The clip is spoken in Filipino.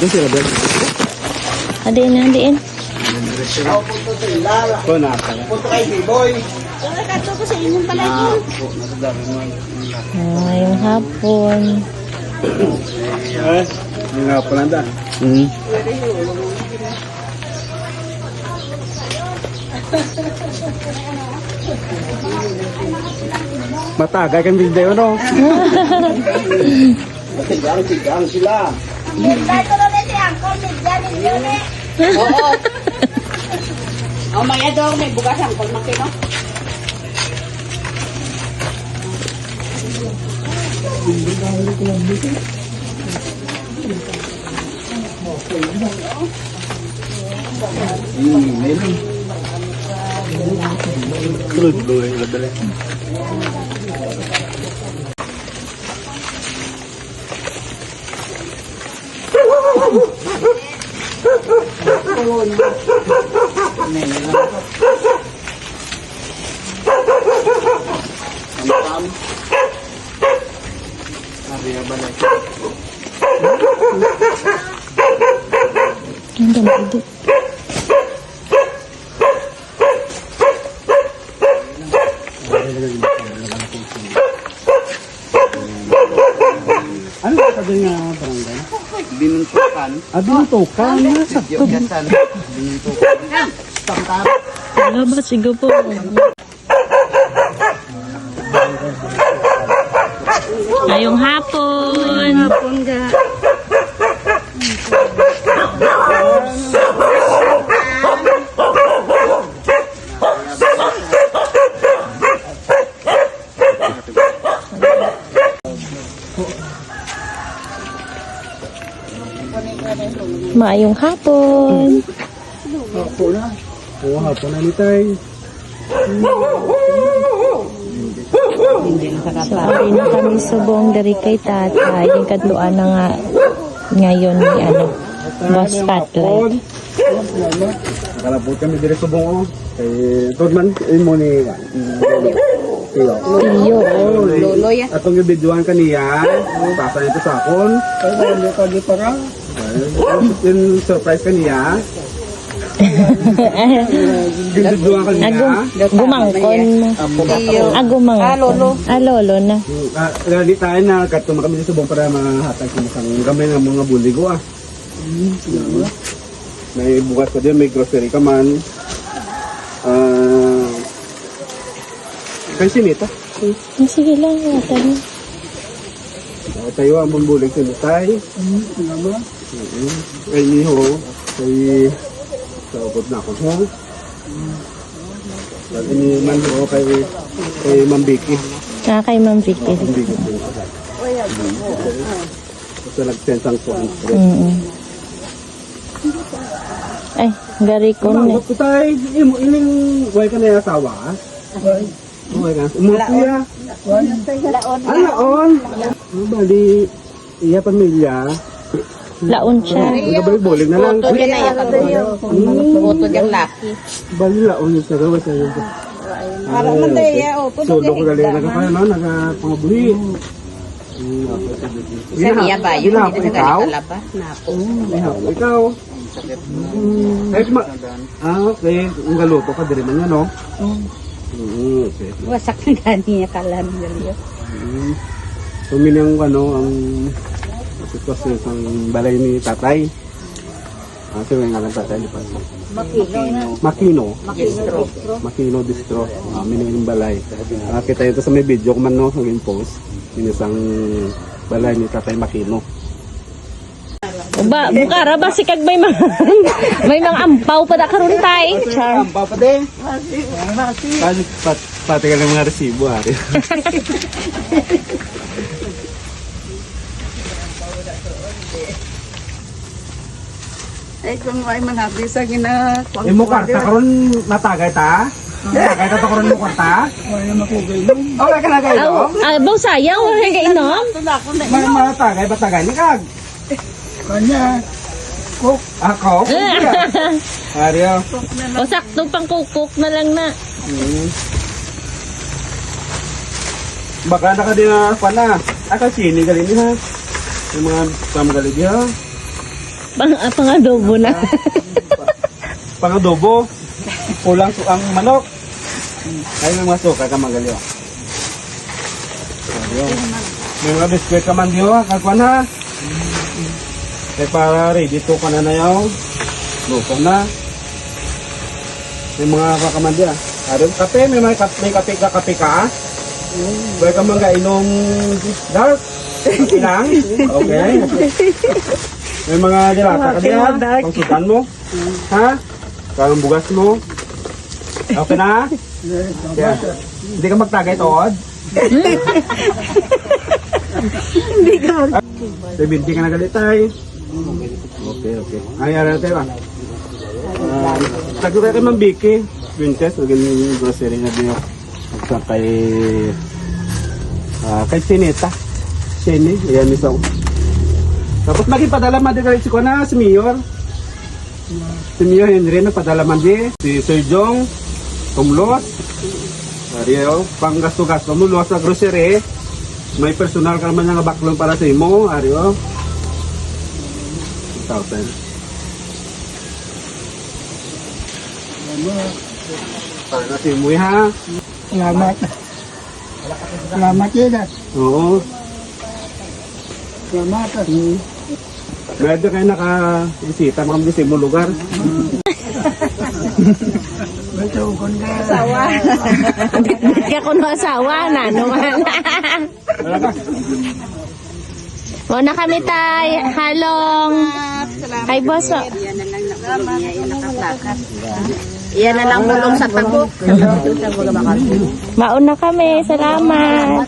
Ito sila ba? Adiin na, adiin. Ito na pala. Ngayong hapon. Yung nga pala da. Matagay kang video, no? Tigang sila. Oo. Oh, maya daw may bugas ang kolmakino. Meron. Tulad ba yung labala? Ang dami. Ano ba sabi nga barangay? Binuntukan. Binuntukan? Binuntukan. Binuntukan. Wala ba? Sigaw po. Ngayong hapon. Maayong hapon. Hapon na. Oo, hapon na ni Tay. So, ari na kami subong dari kay tatay. Yung kadluan na nga ngayon ni Boss Spotlight. Nakalabot kami dire subong. Kay Rodman, mo ni Tiyo. Tiyo. Lolo yan. Atong gibidyoan kaniya. Pasa nito sa akon. Ay, kagi para. Yung surprise kaniya. Gibidyoan kaniya. Gumangkon mo. Lolo. Lolo na. Lali tayo na katuma kami sa subong para mahatag sa isang gamay ng mga buligo May bukas ka din, may grocery ka man. Kay sinita. Sige lang. Watan. Tayo ang bulig sinitay. Kay Niho. Kay saupot na ako. Lagi ni Manho kay Mambiki. Kay Ma'am Vicky. Mambiki po. Kasi nagsensang po. Ay, gari ko na. Bakit tayo, iling way ka na yung asawa? Way ka. Umutuya. Laon. Bali, iya pamilya. Laon siya. Nagabalik-bolig na lang. Oto dyan na yan. Oto dyan laki. Bali, laon yung sagawa sa iyo. Parang mandaya. Oto Sulo ko dali nagapaya, no? Nagapangabuhi. Sa niya ba? Yung Ginapo hindi na ikaw? talaba. Napo. Ginapo ikaw? Okay. Ang galuto ka, diri man yan, no? Okay. Wasak na gani niya kalan. Tumili ang ang sitwasyon sa balay ni tatay. Kasi may ngalan tatay di pa. Makino distro. Mini yung balay. Kita ito sa may video ko man no, sa post. Inisang balay ni tatay Makino. Bukara ba si kag may mga ampaw pa da karon tay. Char. Ampaw pa din. Pati ka ng mga resibo hari. Ay, kung may manhabi sa gina... Imo karta karon natagay ta? Natagay ta karon mo karta? Wala makugay. Wala ka nagay no? Baw sayang wala kay inom. May matagay ba tagay ni kag? Kanya. Cook. Cook. Ariyo. O sakto pang kukuk na lang na. Baka na ka din na pana. Sini galing ha. Yung mga pamgalig ha. Pang-adobo na. Pang-adobo. Kulang ang manok. Ay, may mga suka ka magali. May mga biskwit ka man diyo, kakwan ha. Kaya para ready to ka na yung luto na. May mga kakaman diya. Aron kape, may kape ka. Pwede ka mga inom dark. Kape lang. Okay. May mga dilata ka diyan. Pangsudan mo. Ha? Karang bugas mo. Okay na? Yeah. Hindi ka magtagay tood? Hindi ka Binti ka na galitay. Okay. Ay, ara tayo ba? Tago kayo kay Ma'am Vicky. Princess, maging yung grocery na din yung kay Sinita. Sini, ayan isang. Tapos maging man din kayo ko na si Mayor. Si Mayor Henry na padala man din. Si Sir Jong, Tumlos. Ariyo, pang gasto-gasto mo, luwas sa grocery. May personal ka naman nga baklong para sa imo. Ariyo. 1,000. Para na si imo ha. Salamat. Salamat yun ah. Oo. Salamat. Medyo kayo naka-bisita mga kasi mo lugar. Kaya ko no asawa na, naman. Muna kami tay, halong. Kay boss. Iyan na lang bulong sa tagok. Mauna kami, salamat.